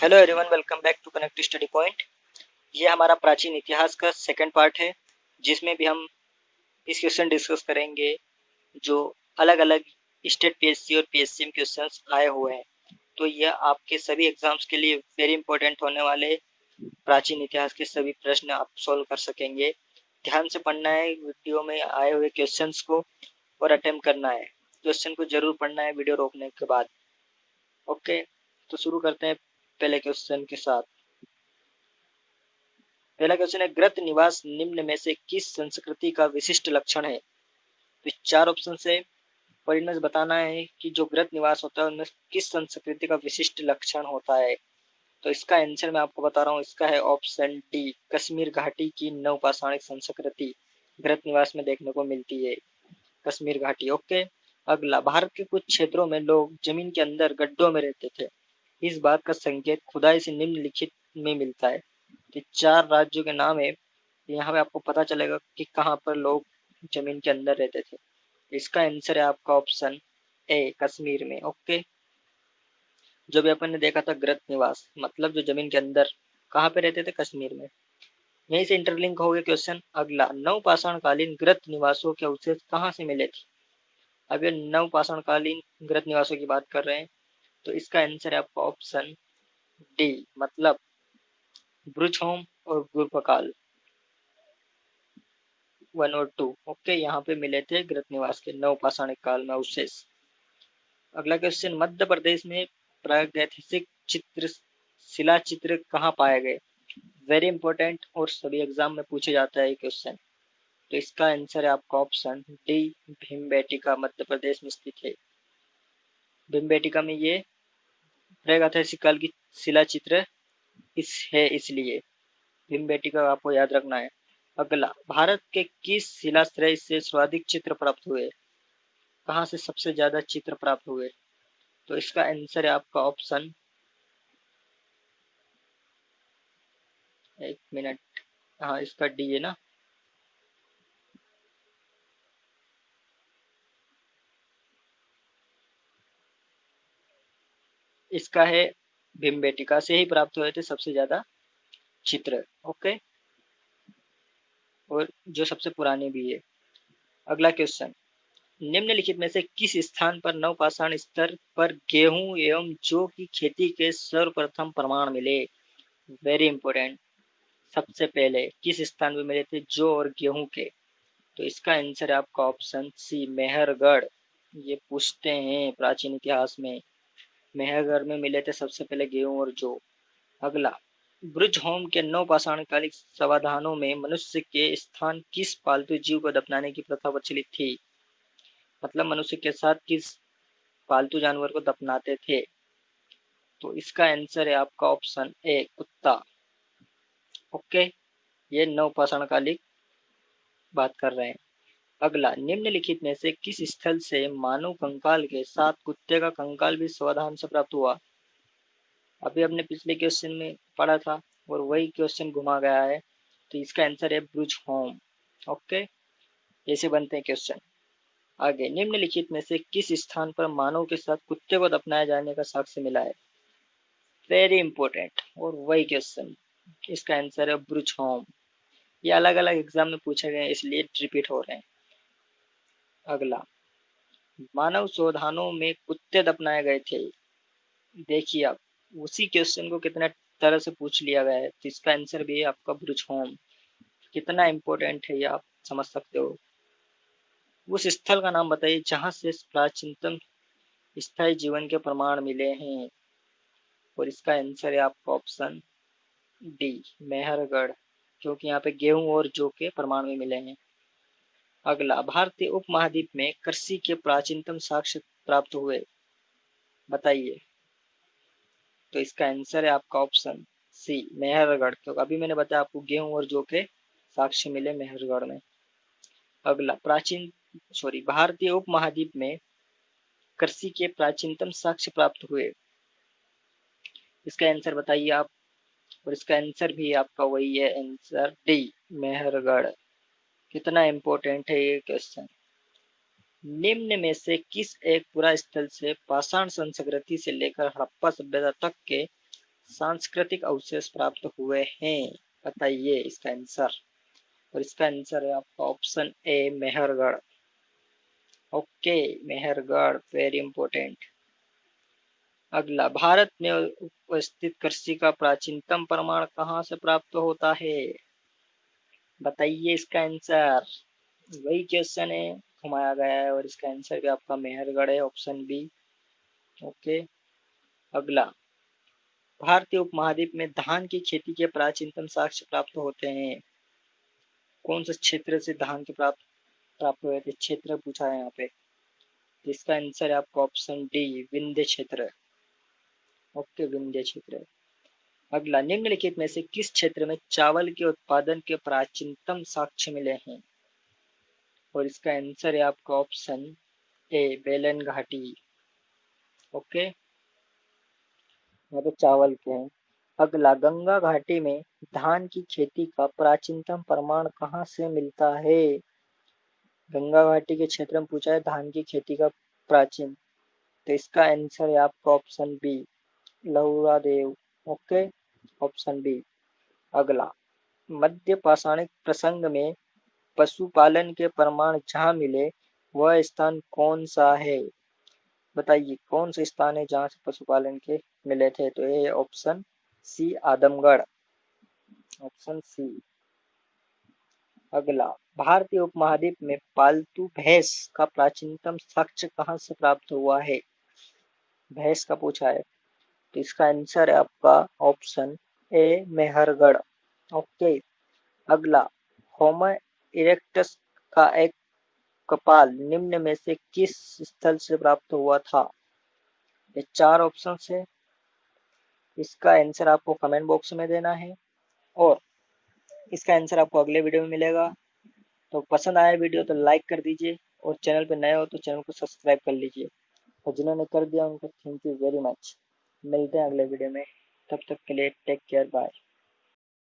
Hello everyone, welcome back to connect study point. ये हमारा प्राचीन इतिहास का सेकंड पार्ट है, जिसमें भी हम इस क्वेश्चन डिस्कस करेंगे जो अलग अलग स्टेट पीएससी और पीएससी में क्वेश्चंस आए हुए हैं। तो यह आपके सभी एग्जाम्स के लिए वेरी इंपॉर्टेंट होने वाले प्राचीन इतिहास के सभी प्रश्न आप सॉल्व कर सकेंगे। ध्यान से पढ़ना है वीडियो में आए हुए क्वेश्चंस को और अटेम्प्ट करना है। क्वेश्चन को जरूर पढ़ना है वीडियो रोकने के बाद। ओके, तो शुरू करते हैं पहले क्वेश्चन के साथ। पहला क्वेश्चन है, गृह निवास निम्न में से किस संस्कृति का विशिष्ट लक्षण है? तो चार ऑप्शन से और इनमें से बताना है कि जो गृह निवास होता है उनमें किस संस्कृति का विशिष्ट लक्षण होता है। तो इसका आंसर मैं आपको बता रहा हूँ, इसका है ऑप्शन डी, कश्मीर घाटी की नवपाषाणिक संस्कृति गृह निवास में देखने को मिलती है। कश्मीर घाटी। ओके, अगला, भारत के कुछ क्षेत्रों में लोग जमीन के अंदर गड्ढों में रहते थे। इस बात का संकेत खुदाई से निम्नलिखित में मिलता है। तो चार राज्यों के नाम है, यहाँ पे आपको पता चलेगा कि कहाँ पर लोग जमीन के अंदर रहते थे। इसका आंसर है आपका ऑप्शन ए, कश्मीर में। ओके, जो भी अपन ने देखा था गृह निवास मतलब जो जमीन के अंदर कहाँ पे रहते थे, कश्मीर में। यहीं से इंटरलिंक हो गया क्वेश्चन। अगला, नवपाषाण कालीन गृह निवासों के अवशेष कहाँ से मिले थे? अब ये नवपाषाण कालीन गृह निवासों की बात कर रहे हैं, तो इसका आंसर है आपका ऑप्शन डी, मतलब ब्रुजहोम और गुरपकाल 1 और 2। ओके, यहाँ पे मिले थे गृह निवास के नवपाषाणिक काल में अवशेष। अगला क्वेश्चन, मध्य प्रदेश में प्रागैतिहासिक चित्र शिला चित्र कहाँ पाए गए? वेरी इंपॉर्टेंट और सभी एग्जाम में पूछे जाता है ये क्वेश्चन। तो इसका आंसर है आपका ऑप्शन डी, भीमबेटका मध्य प्रदेश में स्थित है। भीमबेटका में ये प्रागैतिहासिक काल की शिला चित्र इसलिए भीमबेटका आपको याद रखना है। अगला, भारत के किस शिलाश्रय से सर्वाधिक चित्र प्राप्त हुए? कहाँ से सबसे ज्यादा चित्र प्राप्त हुए? तो इसका आंसर है आपका ऑप्शन, एक मिनट, हाँ इसका डी है ना। इसका है भीमबेटका से ही प्राप्त हुए थे सबसे ज्यादा चित्र। ओके, और जो सबसे पुराने भी है। अगला क्वेश्चन, निम्नलिखित में से किस स्थान पर नवपाषाण स्तर पर गेहूं एवं जौ की खेती के सर्वप्रथम प्रमाण मिले? वेरी इंपॉर्टेंट, सबसे पहले किस स्थान पर मिले थे जौ और गेहूं के? तो इसका आंसर है आपका ऑप्शन सी, मेहरगढ़। ये पूछते हैं प्राचीन इतिहास में, मेहरगढ़ में मिले थे सबसे पहले गेहूं और जौ। अगला, ब्रुजहोम के नवपाषाणकालिक समाधानों में मनुष्य के स्थान किस पालतू जीव को दफनाने की प्रथा प्रचलित थी? मतलब मनुष्य के साथ किस पालतू जानवर को दफनाते थे? तो इसका आंसर है आपका ऑप्शन ए, कुत्ता। ओके, ये नवपाषाणकालिक बात कर रहे हैं। अगला, निम्नलिखित में से किस स्थल से मानव कंकाल के साथ कुत्ते का कंकाल भी सावधान से प्राप्त हुआ? अभी हमने पिछले क्वेश्चन में पढ़ा था और वही क्वेश्चन घुमा गया है। तो इसका आंसर है ब्रुज होम। ओके, ऐसे बनते हैं क्वेश्चन। आगे, निम्नलिखित में से किस स्थान पर मानव के साथ कुत्ते को दफनाए जाने का साक्ष्य मिला है? वेरी इंपॉर्टेंट और वही क्वेश्चन, इसका आंसर है ब्रुज होम। ये अलग अलग एग्जाम में पूछे गए इसलिए रिपीट हो रहे हैं। अगला, मानव शोधानों में कुत्ते दफनाए गए थे। देखिए आप, उसी क्वेश्चन को कितना तरह से पूछ लिया गया है। तो इसका आंसर भी है आपका ब्रुज होम। कितना इंपॉर्टेंट है ये आप समझ सकते हो। उस स्थल का नाम बताइए जहां से प्राचीनतम स्थायी जीवन के प्रमाण मिले हैं। और इसका आंसर है आपका ऑप्शन डी, मेहरगढ़, क्योंकि यहाँ पे गेहूं और जौ के प्रमाण में मिले हैं। अगला, भारतीय उपमहाद्वीप में कृषि के प्राचीनतम साक्ष्य प्राप्त हुए, बताइए। तो इसका आंसर है आपका ऑप्शन सी, मेहरगढ़, क्योंकि अभी मैंने बताया आपको गेहूं और जौ के साक्ष्य मिले मेहरगढ़ में। अगला, भारतीय उपमहाद्वीप में कृषि के प्राचीनतम साक्ष्य प्राप्त हुए, इसका आंसर बताइए आप। और इसका आंसर भी आपका वही है, आंसर डी, मेहरगढ़। कितना इंपॉर्टेंट है ये क्वेश्चन। निम्न में से किस एक पुरा स्थल से पाषाण संस्कृति से लेकर हड़प्पा सभ्यता तक के सांस्कृतिक अवशेष प्राप्त हुए हैं? बताइए इसका आंसर। और इसका आंसर है आपका option A Mehrgarh. Okay, Mehrgarh very important. अगला, भारत में उपस्थित कृषि का प्राचीनतम प्रमाण कहाँ से प्राप्त होता है? बताइए इसका आंसर। वही क्वेश्चन है, घुमाया गया है, और इसका आंसर भी आपका मेहरगढ़ है, ऑप्शन बी। ओके। अगला, भारतीय उपमहाद्वीप में धान की खेती के प्राचीनतम साक्ष्य प्राप्त होते हैं? कौन से क्षेत्र से धान के प्राप्त प्राप्त हुए थे? क्षेत्र पूछा है यहाँ पे। इसका आंसर है आपका ऑप्शन डी, विंध्य क्षेत्र। ओके, विंध्य क्षेत्र। अगला, निम्नलिखित में से किस क्षेत्र में चावल के उत्पादन के प्राचीनतम साक्ष्य मिले हैं? और इसका आंसर है आपका ऑप्शन ए, बेलन घाटी। ओके, यहाँ पे चावल के हैं। अगला, गंगा घाटी में धान की खेती का प्राचीनतम प्रमाण कहाँ से मिलता है? गंगा घाटी के क्षेत्र में पूछा है धान की खेती का प्राचीन, तो इसका आंसर है आपका ऑप्शन बी, लहुरा देव। Okay, option B. अगला, मध्य पाषाणिक प्रसंग में पशुपालन के प्रमाण जहाँ मिले वह स्थान कौन सा है? बताइए कौन सा स्थान है जहाँ से पशुपालन के मिले थे? तो ये option C, Adamgarh. Option C. अगला, भारतीय उपमहाद्वीप में पालतू भैंस का प्राचीनतम साक्ष्य कहाँ से प्राप्त हुआ है? भैंस का पूछा है, तो इसका आंसर है आपका ऑप्शन ए, मेहरगढ़। ओके। अगला, होमो इरेक्टस का एक कपाल निम्न में से किस स्थल से प्राप्त हुआ था? ये चार ऑप्शन है, इसका आंसर आपको कमेंट बॉक्स में देना है, और इसका आंसर आपको अगले वीडियो में मिलेगा। तो पसंद आया वीडियो तो लाइक कर दीजिए, और चैनल पर नए हो तो चैनल को सब्सक्राइब कर लीजिए, और जिन्होंने कर दिया उनको थैंक यू वेरी मच। मिलते हैं अगले वीडियो में, तब तक के लिए टेक केयर, बाय।